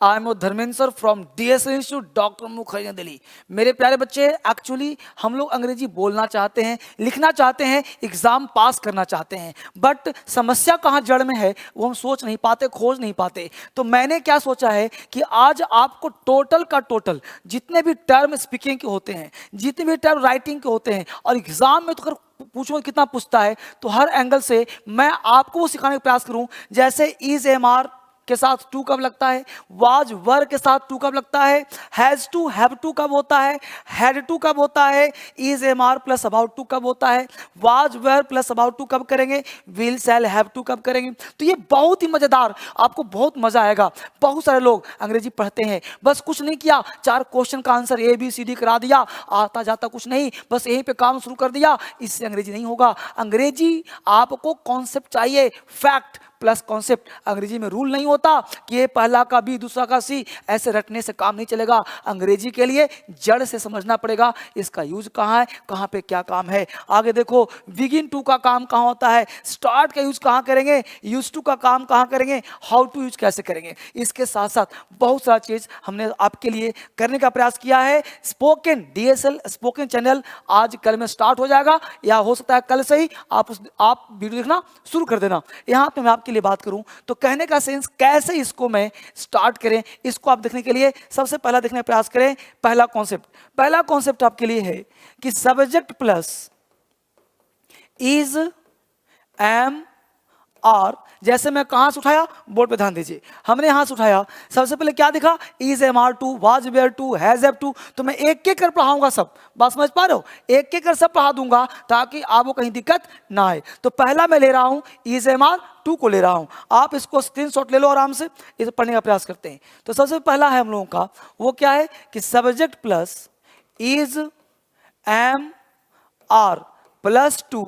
I am Dharmendra sir from DSL institute doctor Mukherjee Delhi. मेरे प्यारे बच्चे, एक्चुअली हम लोग अंग्रेजी बोलना चाहते हैं, लिखना चाहते हैं, एग्जाम पास करना चाहते हैं, बट समस्या कहाँ जड़ में है वो हम सोच नहीं पाते, खोज नहीं पाते। तो मैंने क्या सोचा है कि आज आपको टोटल का टोटल जितने भी टर्म स्पीकिंग के होते हैं, जितने भी टर्म राइटिंग के होते हैं, और एग्जाम में तो अगर पूछूं कितना पूछता है, तो हर एंगल से मैं आपको वो सिखाने का प्रयास करूं। जैसे इज MR के साथ टू कब लगता है, वाज वर के साथ टू कब लगता है, हैज टू हैव टू कब होता है, हैड टू कब होता है, is MR plus about to कब होता है, was were plus about to कब करेंगे, विल शैल हैव टू कब करेंगे। तो ये बहुत ही मजेदार, आपको बहुत मजा आएगा। बहुत सारे लोग अंग्रेजी पढ़ते हैं, बस कुछ नहीं किया, 4 क्वेश्चन का आंसर ABCD करा दिया, आता जाता कुछ नहीं, बस यहीं पे काम शुरू कर दिया। इससे अंग्रेजी नहीं होगा। अंग्रेजी आपको कॉन्सेप्ट चाहिए, फैक्ट प्लस कॉन्सेप्ट। अंग्रेजी में रूल नहीं होता कि ये पहला का B दूसरा का C, ऐसे रटने से काम नहीं चलेगा। अंग्रेजी के लिए जड़ से समझना पड़ेगा, इसका यूज कहाँ है, कहाँ पे क्या काम है। आगे देखो, बिगिन टू का काम कहाँ होता है, स्टार्ट का यूज कहाँ करेंगे, यूज टू का काम कहाँ करेंगे, हाउ टू यूज कैसे करेंगे। इसके साथ साथ बहुत सारा चीज हमने आपके लिए करने का प्रयास किया है। स्पोकन DSL स्पोकन चैनल आज कल में स्टार्ट हो जाएगा, या हो सकता है कल से ही आप वीडियो देखना शुरू कर देना। यहाँ पे मैं आपके लिए बात करूं तो कहने का सेंस कैसे इसको मैं स्टार्ट करें, इसको आप देखने के लिए सबसे पहला देखने का प्रयास करें। पहला कॉन्सेप्ट आपके लिए है कि सब्जेक्ट प्लस इज एम और, जैसे मैं कहां से उठाया, बोर्ड पे ध्यान दीजिए, हमने यहां से उठाया। सबसे पहले क्या दिखा, is MR to, was were to, has have to. तो मैं एक एक कर पढ़ाऊंगा सब, बात समझ पा रहे हो, एक एक कर सब पढ़ा दूंगा ताकि आपको कहीं दिक्कत ना आए। तो पहला मैं ले रहा हूं, इज MR टू को ले रहा हूं। आप इसको स्क्रीनशॉट ले लो आराम से, इसे पढ़ने का प्रयास करते हैं। तो सबसे पहला है हम लोगों का, वो क्या है कि subject plus is MR plus to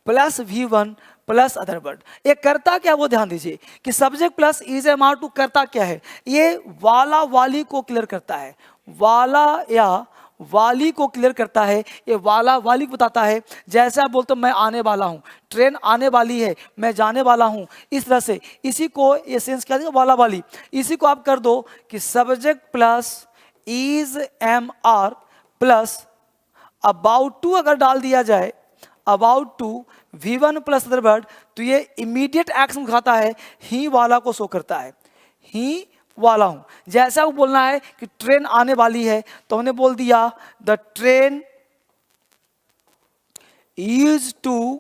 plus V1 plus other word. ये करता क्या, वो ध्यान दीजिए कि subject plus is MR to करता क्या है, ये वाला वाली को क्लियर करता है, वाला या वाली को क्लियर करता है। ये वाला वाली को बताता है। जैसे आप बोलते हो मैं आने वाला हूँ, ट्रेन आने वाली है, मैं जाने वाला हूँ, इस तरह से इसी को ये सेंस क्या देगा, वाला वाली। इसी को आप कर दो कि subject plus is MR plus about to अगर डाल दिया जाए, about to V1 plus other word, तो ये इमीडिएट एक्शन दिखाता है, ही वाला को शो करता है, ही वाला हूं। जैसा वो बोलना है कि ट्रेन आने वाली है, तो हमने बोल दिया the train is to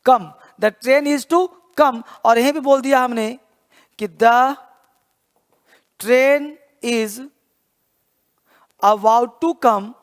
come, the train is to come. और यहीं पे बोल दिया हमने कि the train is about to come,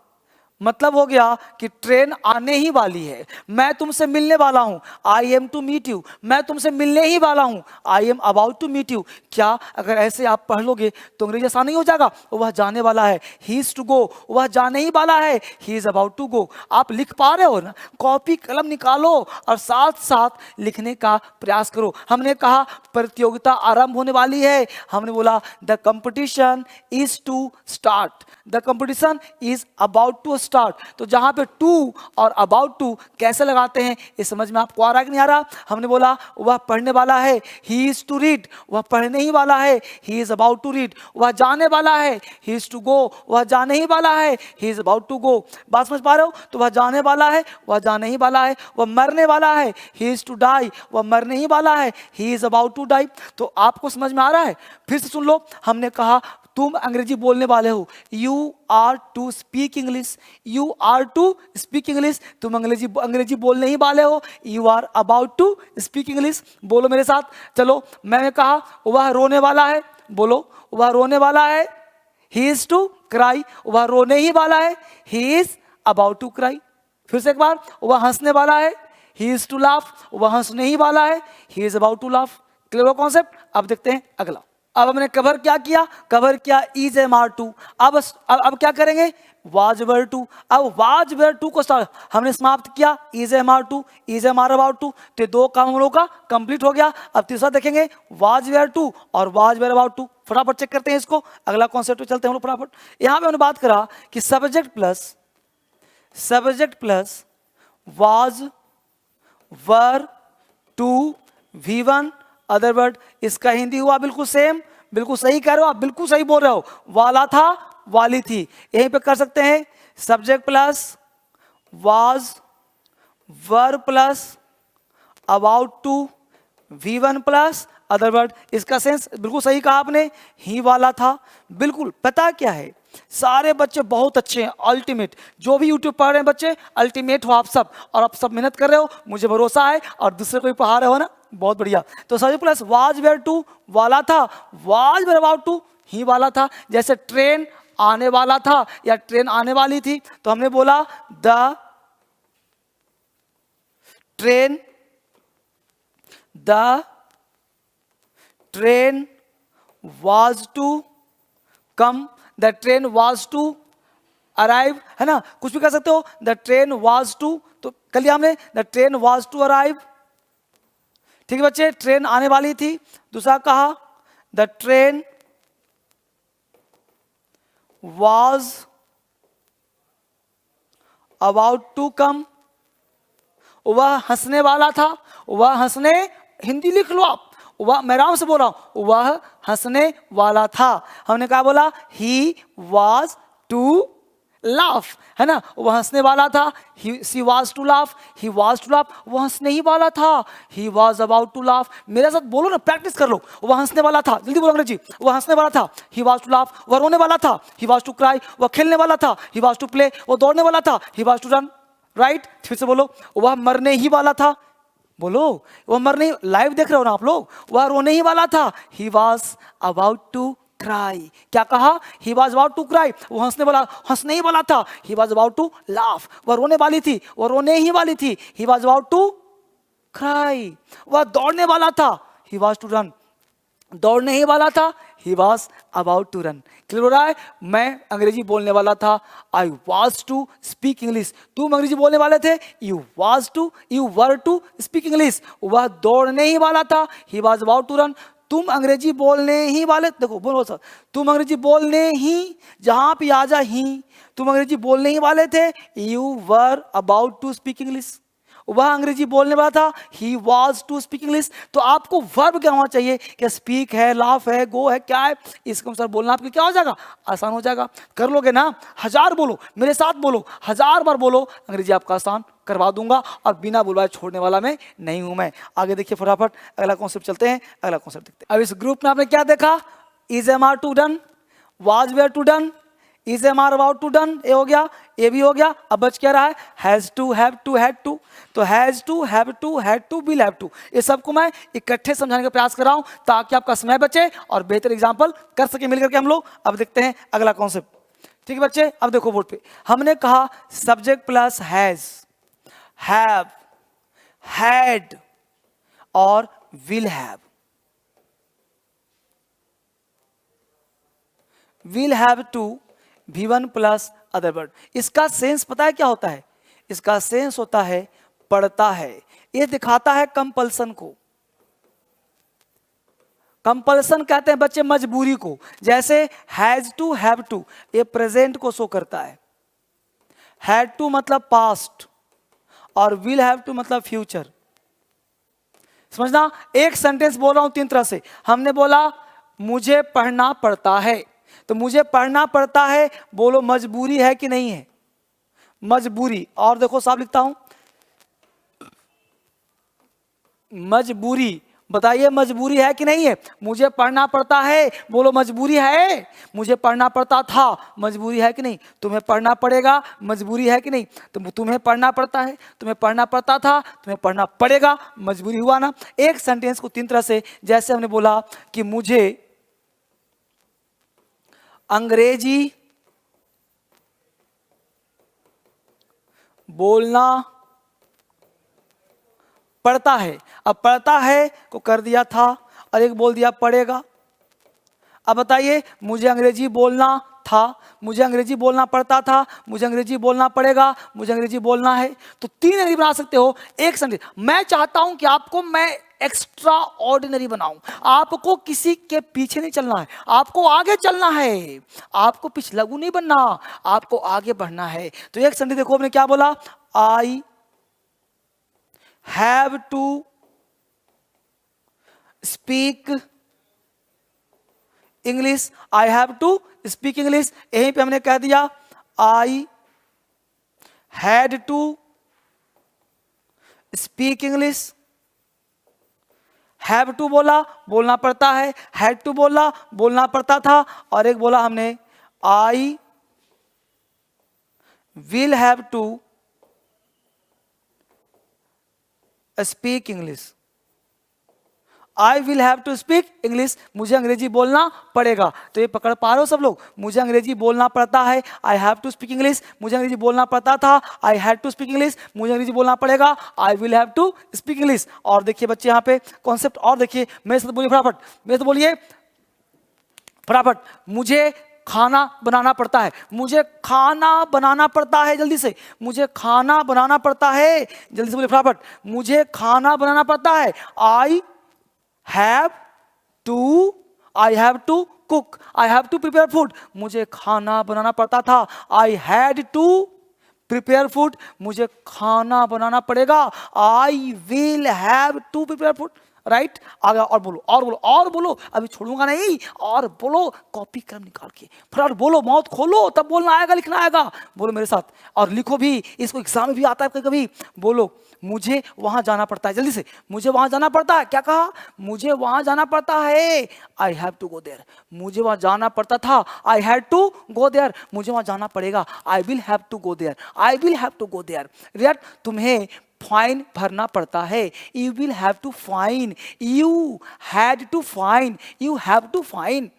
मतलब हो गया कि ट्रेन आने ही वाली है, मैं तुमसे मिलने वाला हूं, I am to meet you, मैं तुमसे मिलने ही वाला हूं, I am about to meet you. क्या अगर ऐसे आप पढ़ लोगे तो अंग्रेजी आसान नहीं हो जाएगा। वह जाने वाला है, ही इज टू गो, वह जाने ही वाला है, he is about to go. आप लिख पा रहे हो ना, कॉपी कलम निकालो और साथ साथ लिखने का प्रयास करो। हमने कहा प्रतियोगिता आरंभ होने वाली है, हमने बोला the competition is to start, the competition is about to start. तो जहां पे टू और अबाउट टू कैसे लगाते हैं, ये समझ में आपको आ रहा है कि नहीं आ रहा। हमने बोला वह पढ़ने वाला है, ही इज टू रीड, वह पढ़ने ही वाला है, he is about to read. वह जाने वाला है, ही इज टू गो, वह जाने ही वाला है, he is about to go. बात समझ पा रहे हो। तो वह जाने वाला है, वह जाने ही वाला है। वह मरने वाला है, ही इज टू डाई, वह मरने ही वाला है, he is about to die. तो आपको समझ में आ रहा है। फिर से सुन लो, हमने कहा तुम अंग्रेजी बोलने वाले हो, you are to speak English, you are to speak English. तुम अंग्रेजी बोलने ही वाले हो, you are about to speak English. बोलो मेरे साथ, चलो। मैंने कहा वह रोने वाला है, बोलो वह रोने वाला है, ही इज टू क्राई, वह रोने ही वाला है, he is about to cry. फिर से एक बार, वह हंसने वाला है, ही इज टू लाफ, वह हंसने ही वाला है, he is about to laugh. Clear हो कॉन्सेप्ट। अब देखते हैं अगला। अब हमने कवर क्या किया, कवर किया इज MR टू। अब क्या करेंगे, वाज वेयर टू। अब वाज वेयर टू को हमने समाप्त किया, is MR to, is MR about to. तो 2 काम हम लोग का कंप्लीट हो गया। अब तीसरा देखेंगे, वाज वेयर टू और वाज वेयर अबाउट टू। फटाफट चेक करते हैं इसको, अगला कॉन्सेप्ट पे चलते हैं हम लोग फटाफट। यहां पे हमने बात करा कि subject plus was were to V1 other word. इसका हिंदी हुआ बिल्कुल सेम, बिल्कुल सही कह रहे हो आप, बिल्कुल सही बोल रहे हो। वाला था, वाली थी, यहीं पे कर सकते हैं subject plus was, were plus about to, V1 plus other word. इसका सेंस बिल्कुल सही कहा आपने, ही वाला था। बिल्कुल, पता क्या है, सारे बच्चे बहुत अच्छे हैं, अल्टीमेट। जो भी यूट्यूब पढ़ रहे हैं बच्चे, अल्टीमेट हो आप सब, और आप सब मेहनत कर रहे हो, मुझे भरोसा है, और दूसरे को भी पढ़ा रहे हो ना, बहुत बढ़िया। तो subject plus was were to, वाला था, वाज वेयर अबाउट टू, ही वाला था। जैसे ट्रेन आने वाला था या ट्रेन आने वाली थी, तो हमने बोला the train, the train was to come, the train was to arrive, है ना। कुछ भी कर सकते हो, the train was to, तो कल हमने the train was to arrive, ठीक है बच्चे, ट्रेन आने वाली थी। दूसरा कहा the train was about to come, वह हंसने वाला था, वह हंसने, हिंदी लिख लो आप, वह, मैं आराम से बोल रहा हूं, वह हंसने वाला था। हमने कहा बोला, ही वॉज टू लाफ, है ना, वह हंसने वाला था, she was to laugh, he was to laugh, वह हंसने ही वाला था, he was about to laugh. मेरे साथ बोलो ना, प्रैक्टिस कर लो। वह हंसने वाला था, जल्दी बोलो अंग्रेजी, वह हंसने वाला था, ही वॉज टू लाफ। वह रोने वाला था, ही वॉज टू क्राई। वह खेलने वाला था, ही वॉज टू प्ले। वह दौड़ने वाला था, he was to run, right. फिर से बोलो, वह मरने ही वाला था, बोलो, वह मरने, लाइव देख रहे हो ना आप लोग, वह रोने ही वाला था, he was about to cry. क्या कहा, he was about to cry, वो हंसने ही वाला था, he was about to laugh. वह रोने वाली थी, वह रोने ही वाली थी, he was about to cry. वह दौड़ने वाला था, ही वॉज टू रन, दौड़ने ही वाला था, he was about to run. Clear हो रहा है। मैं अंग्रेजी बोलने वाला था, I was to speak English. तुम अंग्रेजी बोलने वाले थे, you was to, you were to speak English. वह दौड़ने ही वाला था, he was about to run. तुम अंग्रेजी बोलने ही वाले, देखो बोलो सर, तुम अंग्रेजी बोलने ही, जहां पे आ जा ही, तुम अंग्रेजी बोलने ही वाले थे, you were about to speak English. वह अंग्रेजी बोलने वाला था, he was to speak English. तो आपको वर्ब क्या होना चाहिए, क्या स्पीक है, लाफ है, गो है, क्या है, इसके अनुसार बोलना आपके क्या हो जाएगा, आसान हो जाएगा। कर लोगे ना, 1000 बोलो, मेरे साथ बोलो, 1000 बार बोलो, अंग्रेजी आपका आसान करवा दूंगा, और बिना बुलवाए छोड़ने वाला मैं नहीं हूं। मैं आगे देखिए फटाफट, अगला कॉन्सेप्ट चलते हैं, अगला कॉन्सेप्ट देखते हैं। अब इस ग्रुप में आपने क्या देखा, is M R to done, was were to done, is M R about to done, ये हो गया, ये भी हो गया। अब बच क्या रहा है, has to, have to, had to. तो has to, have to, had to, will have to, ये सबको मैं इकट्ठे समझाने का प्रयास कर रहा हूं, ताकि आपका समय बचे और बेहतर एग्जाम्पल कर सके मिलकर के हम लोग। अब देखते हैं अगला कॉन्सेप्ट, ठीक है बच्चे। अब देखो बोर्ड पे हमने कहा subject plus has, have, had और will have. Will have to, V1 plus other word. इसका सेंस पता है क्या होता है, इसका सेंस होता है पढ़ता है, ये दिखाता है कंपल्सन को। कंपल्सन कहते हैं बच्चे मजबूरी को। जैसे हैज टू, हैव टू, ये प्रेजेंट को शो करता है, हैड टू मतलब पास्ट, और विल हैव टू मतलब फ्यूचर। समझना, एक सेंटेंस बोल रहा हूं 3 तरह से। हमने बोला मुझे पढ़ना पड़ता है, तो मुझे पढ़ना पड़ता है, बोलो मजबूरी है कि नहीं है, मजबूरी। और देखो साफ लिखता हूं, मजबूरी, बताइए मजबूरी है कि नहीं है। मुझे पढ़ना पड़ता है, बोलो मजबूरी है। मुझे पढ़ना पड़ता था, मजबूरी है कि नहीं। तुम्हें पढ़ना पड़ेगा, मजबूरी है कि नहीं। तो तुम्हें पढ़ना पड़ता है, तुम्हें पढ़ना पड़ता था, तुम्हें पढ़ना पड़ेगा, मजबूरी हुआ ना। एक सेंटेंस को 3 तरह से, जैसे हमने बोला कि मुझे अंग्रेजी बोलना पड़ता है। अब पढ़ता है को कर दिया था, और एक बोल दिया पढ़ेगा। अब बताइए, मुझे अंग्रेजी बोलना था, मुझे अंग्रेजी बोलना पड़ता था, मुझे अंग्रेजी बोलना पड़ेगा, मुझे अंग्रेजी बोलना है। तो 3 अंग्रेजी बना सकते हो एक सेंटेंस। मैं चाहता हूं कि आपको मैं एक्स्ट्रा ऑर्डिनरी बनाऊं। आपको किसी के पीछे नहीं चलना है, आपको आगे चलना है, आपको पिछलगू नहीं बनना, आपको आगे बढ़ना है। तो एक सेंटेंस देखो, आपने क्या बोला, I have to speak English, I have to speak English. यहीं पे हमने कह दिया I had to speak English. Have to बोला, बोलना पड़ता है, हैड टू बोला, बोलना पड़ता था, और एक बोला हमने I will have to speak English. I will have to speak English, मुझे अंग्रेजी बोलना पड़ेगा। तो ये पकड़ पा रहे हो सब लोग, मुझे अंग्रेजी बोलना पड़ता है, I have to speak English, मुझे अंग्रेजी बोलना पड़ता था, I had to speak English, मुझे अंग्रेजी बोलना पड़ेगा, I will have to speak English. और देखिए बच्चे यहाँ पे कॉन्सेप्ट और देखिए, मेरे साथ बोलिए फटाफट, मेरे साथ बोलिए फटाफट। मुझे खाना बनाना पड़ता है, मुझे खाना बनाना पड़ता है, जल्दी से, मुझे खाना बनाना पड़ता है, जल्दी से बोलिए फटाफट, मुझे खाना बनाना पड़ता है। I have to cook, I have to prepare food, मुझे खाना बनाना पड़ता था। I had to prepare food, मुझे खाना बनाना पड़ेगा। I will have to prepare food, right. आगे और बोलो, और बोलो, और बोलो, अभी छोड़ूंगा नहीं, और बोलो, कॉपी कलम निकाल के फटाफट बोलो, माउथ खोलो, तब बोलना आएगा, लिखना आएगा। बोलो मेरे साथ, और लिखो भी, इसको एग्जाम में भी आता है कभी कभी। बोलो, मुझे वहां जाना पड़ता है, जल्दी से, मुझे वहां जाना पड़ता है। क्या कहा? मुझे वहां जाना पड़ता है, I have to go there. मुझे वहां जाना पड़ता था, I had to go there, मुझे वहां जाना पड़ेगा, I will have to go there, I will have to go there. Right, तुम्हें फाइन भरना पड़ता है, you will have to fine, you had to fine, you have to fine.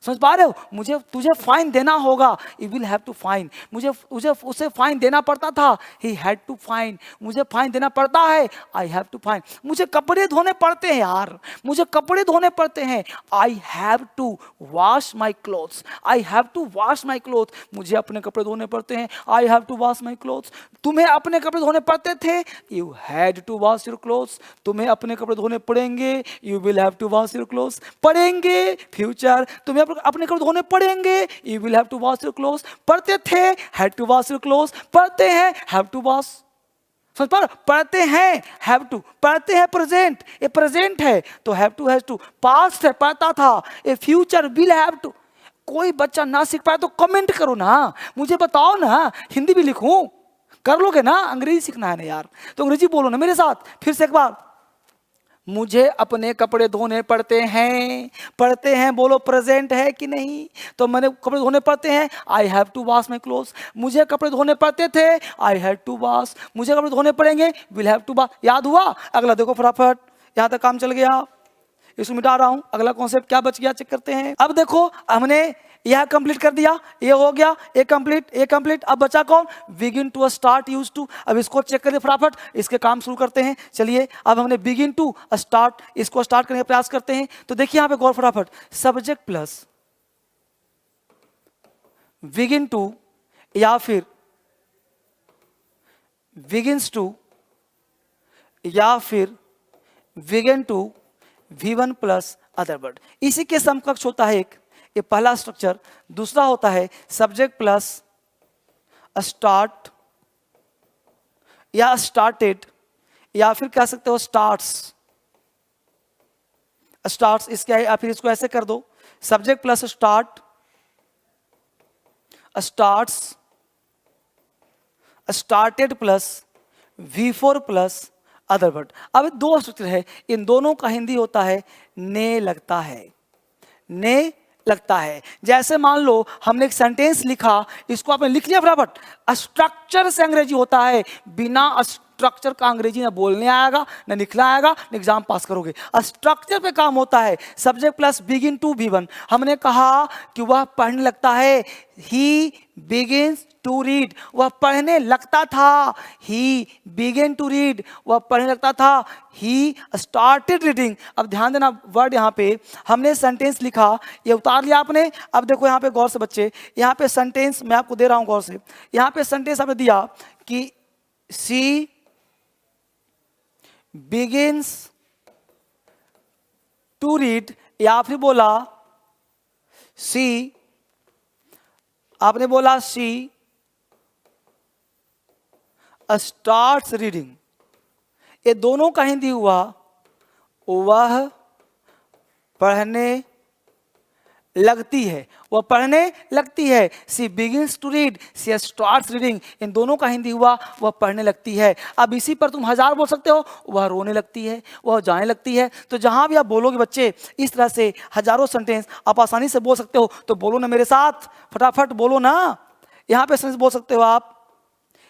समझ पा रहे हो? मुझे तुझे फाइन देना होगा, you will have to fine, मुझे उसे फाइन देना पड़ता था, ही हैड टू फाइन, मुझे फाइन देना पड़ता है, आई हैव टू फाइन। मुझे कपड़े धोने पड़ते हैं यार, मुझे कपड़े धोने पड़ते हैं, I have to wash my clothes, I have to wash my cloth, मुझे अपने कपड़े धोने पड़ते हैं, I have to wash my clothes. तुम्हें अपने कपड़े धोने पड़ते थे, you had to wash your clothes, तुम्हें अपने कपड़े धोने पड़ेंगे, you will have to wash your clothes. पड़ेंगे फ्यूचर, तुम्हें अपने कपड़े धोने पड़ेंगे, you will have to wash your clothes. पढ़ते थे, had to wash your clothes, पढ़ते हैं, हैव टू वॉश। समझ पा रहे हो? पढ़ते हैं, हैव टू, पढ़ते हैं प्रेजेंट, ये प्रेजेंट है तो have to, has to. Past है, पढ़ता था, ये फ्यूचर, विल हैव टू। कोई बच्चा ना सीख पाए तो कमेंट करो ना, मुझे बताओ ना, हिंदी भी लिखूं, कर लोगे ना? अंग्रेजी सीखना है ना यार, तो अंग्रेजी बोलो ना मेरे साथ फिर से एक बार। मुझे अपने कपड़े धोने पड़ते हैं, बोलो प्रेजेंट है कि नहीं? तो मैंने कपड़े धोने पड़ते हैं, I have to wash my clothes. मुझे कपड़े धोने पड़ते थे, आई हैड टू वॉश, मुझे कपड़े धोने पड़ेंगे, विल हैव टू वॉश। याद हुआ? अगला देखो फटाफट, यहाँ तक काम चल गया, इसको मिटा रहा हूं। अगला कॉन्सेप्ट क्या बच गया, चेक करते हैं। अब देखो, हमने यह कंप्लीट कर दिया, ये हो गया, ये कंप्लीट। अब बचा कौन? Begin to, start, use to. अब इसको चेक करिए फटाफट, इसके काम शुरू करते हैं। चलिए, अब हमने बिगिन टू, स्टार्ट, इसको स्टार्ट करने का प्रयास करते हैं। तो देखिए यहाँ पे गौर फटाफट, सब्जेक्ट प्लस बिगिन टू, या फिर बिगिंस टू, या फिर begin to, V1 plus other word. इसी के समकक्ष होता है एक, ये पहला स्ट्रक्चर। दूसरा होता है सब्जेक्ट प्लस स्टार्ट, या स्टार्टेड, या फिर कह सकते हो स्टार्ट्स। इसके, या फिर इसको ऐसे कर दो, subject plus start, starts, started plus V4 plus other word. अब दो स्ट्रक्चर है, इन दोनों का हिंदी होता है ने लगता है, ने लगता है। जैसे मान लो हमने एक सेंटेंस लिखा, इसको आपने लिख लिया फटाफट, स्ट्रक्चर से अंग्रेजी होता है, बिना स्ट्रक्चर का अंग्रेजी ना बोलने आएगा, ना लिखना आएगा, ना एग्जाम पास करोगे। स्ट्रक्चर पे काम होता है, subject plus begin to V1। हमने कहा कि वह पढ़ने लगता है, ही बिगिंस टू रीड, वह पढ़ने लगता था, ही बिगेन टू रीड, वह पढ़ने लगता था, ही स्टार्टेड रीडिंग। अब ध्यान देना वर्ड, यहाँ पे हमने सेंटेंस लिखा, ये उतार लिया आपने। अब देखो यहाँ पे गौर से बच्चे, यहाँ पे सेंटेंस मैं आपको दे रहा हूँ गौर से। यहाँ पे सेंटेंस आपने दिया कि सी बिगिंस टू रीड, या फिर बोला सी, आपने बोला सी स्टार्ट्स रीडिंग। ये दोनों का हिंदी हुआ, वह पढ़ने लगती है, वह पढ़ने लगती है। She begins to read, she starts reading. इन दोनों का हिंदी हुआ वह पढ़ने लगती है। अब इसी पर तुम हजार बोल सकते हो, वह रोने लगती है, वह जाने लगती है। तो जहां भी आप बोलोगे बच्चे, इस तरह से हजारों सेंटेंस आप आसानी से बोल सकते हो। तो बोलो ना मेरे साथ, फटाफट बोलो ना। यहाँ पे सेंटेंस बोल सकते हो आप,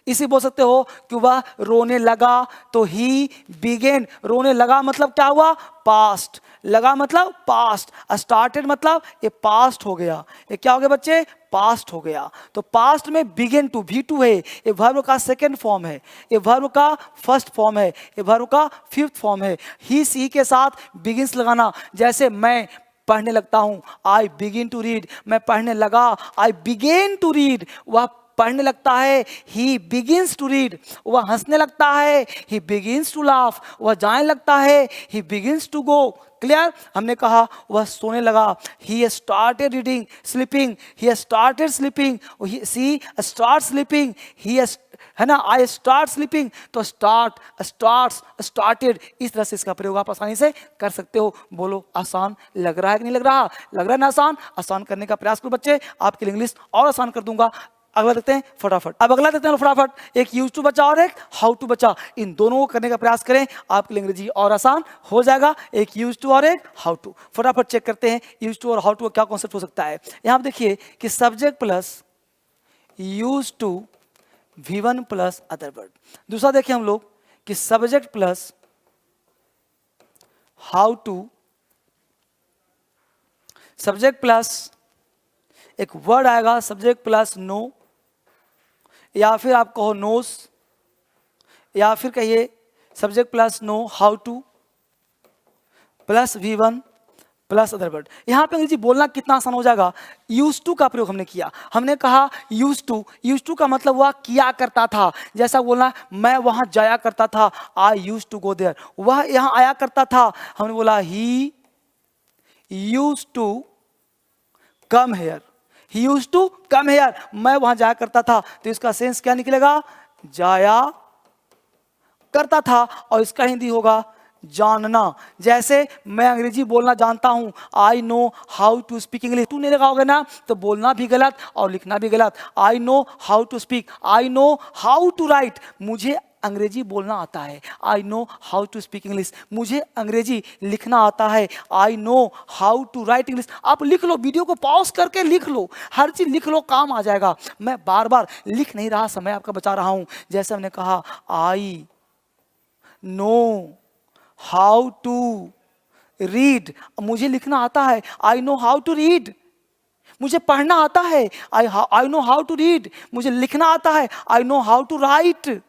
इसी बोल सकते हो कि वह रोने लगा, तो ही बिगेन। रोने लगा मतलब क्या हुआ? पास्ट। लगा मतलब पास्ट। स्टार्टेड मतलब ये पास्ट हो गया। ये क्या हो गया बच्चे? पास्ट हो गया। तो पास्ट में बिगेन टू, V2 है, ये वर्ब का सेकंड फॉर्म है, ये वर्ब का फर्स्ट फॉर्म है, ये वर्ब का फिफ्थ फॉर्म है। ही सी के साथ बिगिंस लगाना। जैसे मैं पढ़ने लगता हूं, आई बिगिन टू रीड। मैं पढ़ने लगा, आई बिगेन टू रीड। वह पढ़ने लगता है, ही बिगिंस टू रीड। वह हंसने लगता है, ही बिगिंस टू लाफ। वह जाने लगता है, he begins to go. Clear? हमने कहा वह सोने लगा, he started reading, sleeping, he started sleeping, she start sleeping, he है ना, आई स्टार्ट स्लीपिंग। तो स्टार्ट, स्टार्ट्स, स्टार्टेड, इस तरह से इसका प्रयोग आप आसानी से कर सकते हो। बोलो आसान लग रहा है कि नहीं लग रहा? लग रहा है ना आसान? आसान करने का प्रयास करो बच्चे, आपके लिए इंग्लिश और आसान कर दूंगा। अगला देखते हैं फटाफट। अब अगला देखते हैं फटाफट। एक यूज टू बचा और एक हाउ टू बचा, इन दोनों को करने का प्रयास करें, आपके लिए अंग्रेजी और आसान हो जाएगा। एक यूज टू और एक हाउ टू। फटाफट चेक करते हैं यूज टू और हाउ टू क्या कॉन्सेप्ट हो सकता है। यहां आप देखिए कि subject plus use to V1 plus other word. दूसरा देखिए हम लोग कि subject plus how to, subject plus एक वर्ड आएगा, सब्जेक्ट प्लस नो, या फिर आप कहो नोस, या फिर कहिए subject plus know how to plus V1 plus other word. यहां पे अंग्रेजी बोलना कितना आसान हो जाएगा। यूज टू का प्रयोग हमने किया, हमने कहा यूज टू का मतलब वह किया करता था। जैसा बोलना मैं वहां जाया करता था, I use to go there. वह यहां आया करता था, हमने बोला he use to come here, he use to come here. मैं वहां जाया करता था, तो इसका सेंस क्या निकलेगा? जाया करता था। और इसका हिंदी होगा जानना। जैसे मैं अंग्रेजी बोलना जानता हूं, I know how to speak English. To नहीं लगाओगे ना तो बोलना भी गलत और लिखना भी गलत। I know how to speak, I know how to write. मुझे अंग्रेजी बोलना आता है, I know how to speak English. मुझे अंग्रेजी लिखना आता है, I know how to write English. आप लिख लो, वीडियो को पॉज करके लिख लो, हर चीज लिख लो, काम आ जाएगा। मैं बार बार लिख नहीं रहा, समय आपका बचा रहा हूं। जैसे हमने कहा I know how to read, मुझे लिखना आता है, I know how to read. मुझे पढ़ना आता है, I know how to read. मुझे लिखना आता है, I know how to write.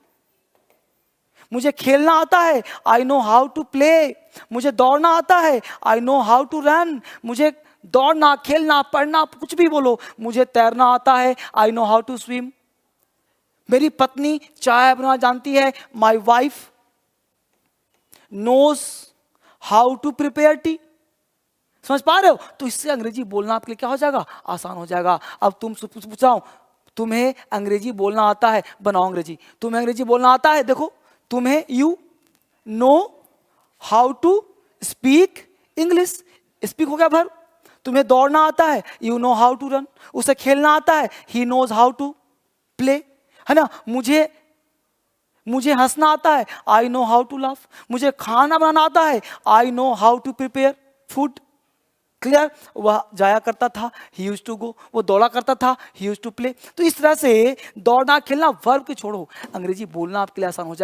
मुझे खेलना आता है, I know how to play. मुझे दौड़ना आता है, I know how to run. मुझे दौड़ना, खेलना, पढ़ना, कुछ भी बोलो। मुझे तैरना आता है, I know how to swim. मेरी पत्नी चाय बनाना जानती है, my wife knows how to prepare tea। समझ पा रहे हो? तो इससे अंग्रेजी बोलना आपके लिए क्या हो जाएगा? आसान हो जाएगा। अब तुमसे पूछा हूं, तुम्हें अंग्रेजी बोलना आता है, बनाओ अंग्रेजी। तुम्हें अंग्रेजी बोलना आता है, देखो तुम्हें you know how to speak English. Speak हो गया वर्ब। तुम्हें दौड़ना आता है, you know how to run. उसे खेलना आता है, he knows how to play, है ना। मुझे हंसना आता है, I know how to laugh. मुझे खाना बनाना आता है, I know how to prepare food. Clear? वह जाया करता था, ही यूज्ड टू गो। वो दौड़ा करता था, ही यूज्ड टू प्ले। तो इस तरह से दौड़ना खेलना वर्ब के छोड़ो, अंग्रेजी बोलना आपके लिए आसान हो जाए।